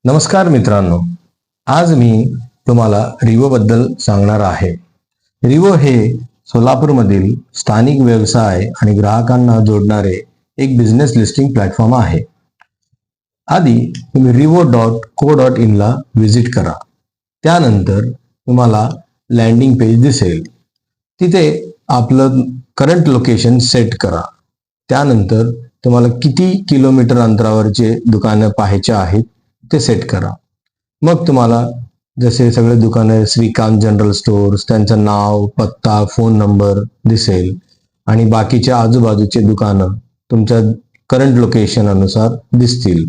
नमस्कार मित्रांनो, आज मी तुम्हाला रिवो बद्दल सांगणार आहे. रिवो हे सोलापूरमधील स्थानिक व्यवसाय आणि ग्राहकांना जोडणारे एक बिझनेस लिस्टिंग प्लॅटफॉर्म आहे. आधी तुम्ही rivo.co.in ला व्हिजिट करा. त्यानंतर तुम्हाला लँडिंग पेज दिसेल. तिथे आपलं करंट लोकेशन सेट करा. त्यानंतर तुम्हाला किती किलोमीटर अंतरावरचे दुकानं पाहायचे आहेत ते सेट करा. मग तुम्हाला जसे सगळे दुकानं श्रीकांत जनरल स्टोअर्स, त्यांचं नाव, पत्ता, फोन नंबर दिसेल आणि बाकीच्या आजूबाजूचे दुकानं तुमच्या करंट लोकेशन अनुसार दिसतील.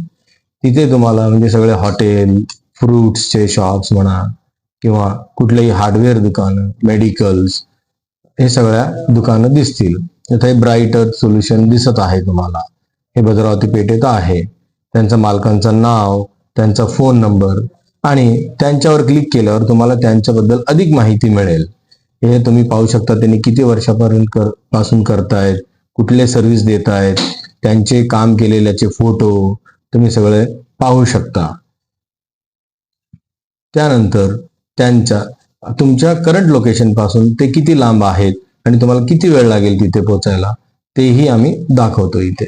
तिथे तुम्हाला म्हणजे सगळे हॉटेल, फ्रुट्सचे शॉप्स म्हणा किंवा कुठलेही हार्डवेअर दुकानं, मेडिकल्स, हे सगळ्या दुकानं दिसतील. इथे ब्राईट अर्थ सोल्युशन दिसत आहे तुम्हाला. हे भद्रावती पेठेत आहे. त्यांचं मालकांचं नाव, त्यांचा फोन नंबर आणि त्यांच्यावर क्लिक केल्यावर तुम्हाला त्यांच्याबद्दल अधिक माहिती मिळेल. हे तुम्ही पाहू शकता त्यांनी किती वर्षापर्यंत पासून करतायत, कुठले सर्व्हिस देत आहेत, त्यांचे काम केलेल्याचे फोटो तुम्ही सगळे पाहू शकता. त्यानंतर तुमच्या करंट लोकेशन पासून ते किती लांब आहेत आणि तुम्हाला किती वेळ लागेल तिथे पोहोचायला तेही आम्ही दाखवतो इथे.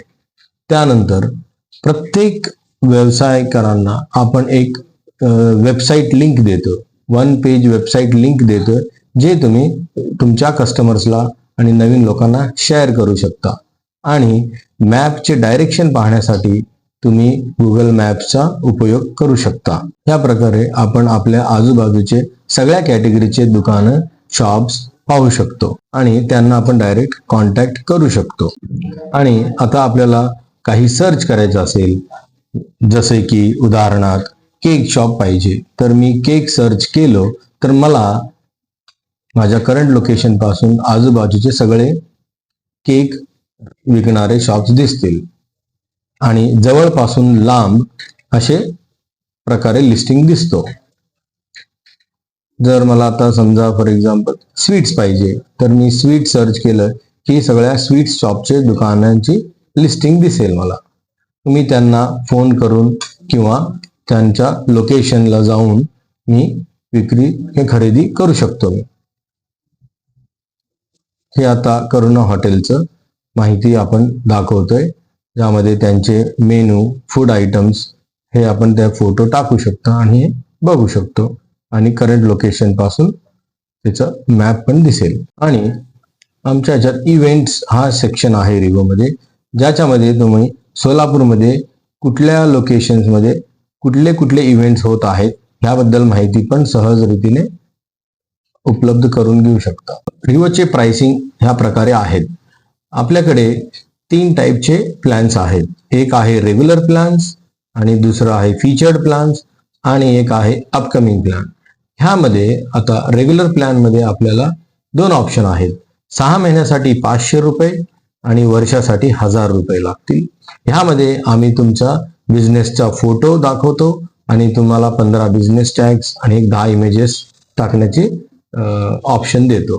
त्यानंतर प्रत्येक व्यवसायकारांना आपण एक वेबसाईट लिंक देतो, 1 पेज वेबसाईट लिंक देतो, जे तुम्ही तुमच्या कस्टमर्सला आणि नवीन लोकांना शेअर करू शकता. आणि मॅपचे डायरेक्शन पाहण्यासाठी तुम्ही गुगल मॅप्सचा उपयोग करू शकता. या प्रकारे आपण आपल्या आजूबाजूचे सगळ्या कॅटेगरीचे दुकानं, शॉप्स पाहू शकतो आणि त्यांना आपण डायरेक्ट कॉन्टॅक्ट करू शकतो. आणि आता आपल्याला काही सर्च करायचं असेल, जसे की उदाहरणार्थ केक शॉप पाहिजे, तर मी केक सर्च केलो तर मला माझ्या करंट लोकेशन पासून आजूबाजूचे सगळे केक विकणारे शॉप्स दिसतील आणि जवळपासून लांब असे प्रकारे लिस्टिंग दिसतो. जर मला आता समजा फॉर एक्झाम्पल स्वीट्स पाहिजे तर मी स्वीट सर्च केलं की सगळ्या स्वीट शॉपचे दुकानांची लिस्टिंग दिसेल मला. तुम्ही त्यांना फोन करून किंवा त्यांच्या लोकेशनला जाऊन मी विक्री हे खरेदी करू शकतो. हे आता करुणा हॉटेलचं माहिती आपण दाखवतोय, ज्यामध्ये त्यांचे मेनू, फूड आयटम्स हे आपण त्या फोटो टाकू शकतो आणि हे बघू शकतो आणि करंट लोकेशन पासून त्याचा मॅप पण दिसेल. आणि आमच्या ह्याच्यात इव्हेंट्स हा सेक्शन आहे रिवोमध्ये, ज्याच्यामध्ये तुम्ही सोलापूरमध्ये कुठल्या लोकेशन्समध्ये कुठले इव्हेंट्स होत आहेत ह्याबद्दल माहिती पण सहज रीतीने उपलब्ध करून घेऊ शकता. रिवोचे प्राइसिंग ह्या प्रकारे आहेत. आपल्याकडे 3 टाईपचे प्लॅन्स आहेत. एक आहे रेग्युलर प्लॅन्स आणि दुसरं आहे फीचर्ड प्लॅन्स आणि एक आहे अपकमिंग प्लॅन. ह्यामध्ये आता रेग्युलर प्लॅन मध्ये आपल्याला 2 ऑप्शन आहेत. 6 महिन्यासाठी 500 रुपये आणि वर्षासाठी 1000 रुपये लागतील. ह्यामध्ये आम्ही तुमचा बिझनेसचा फोटो दाखवतो आणि तुम्हाला 15 बिझनेस टॅग्स आणि 10 इमेजेस टाकण्याचे ऑप्शन देतो.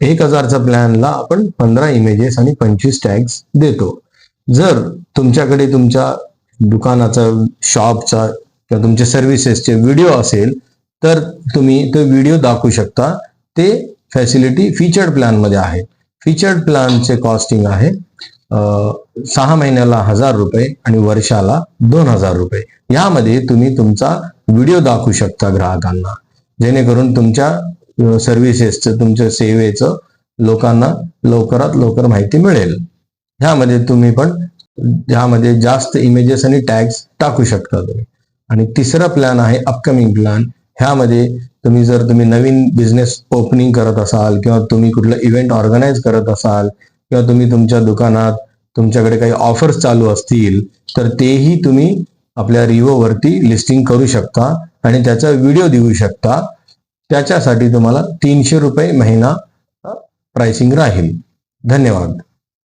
1000चा प्लॅनला आपण 15 इमेजेस आणि 25 टॅग्स देतो. जर तुमच्याकडे तुमच्या दुकानाचा, शॉपचा किंवा तुमच्या सर्व्हिसेसचे व्हिडिओ असेल तर तुम्ही तो व्हिडिओ दाखवू शकता. ते फॅसिलिटी फीचर्ड प्लॅन मध्ये आहे. फीचर्ड प्लॅनचे कॉस्टिंग आहे 6 महिन्याला 1000 रुपये आणि वर्षाला 2000 रुपये. यामध्ये तुम्ही तुमचा व्हिडिओ दाखवू शकता ग्राहकांना, जेणेकरून तुमच्या सर्व्हिसेसचं, तुमच्या सेवेचं लोकांना लवकरात लवकर माहिती मिळेल. ह्यामध्ये तुम्ही पण ह्यामध्ये जास्त इमेजेस आणि टॅग्स टाकू शकता तुम्ही. आणि तिसरा प्लॅन आहे अपकमिंग प्लॅन. ह्यामध्ये जर तुम्ही नवीन बिझनेस ओपनिंग करत असाल किंवा तुम्ही कुठलं इव्हेंट ऑर्गनाईज करत असाल किंवा तुम्ही तुमच्या दुकानात तुमच्याकडे काही ऑफर्स चालू असतील तर तेही तुम्ही आपल्या रिवोवरती लिस्टिंग करू शकता आणि त्याचा व्हिडिओ देऊ शकता. त्याच्यासाठी तुम्हाला 300 रुपये महिना प्राइसिंग राहील. धन्यवाद.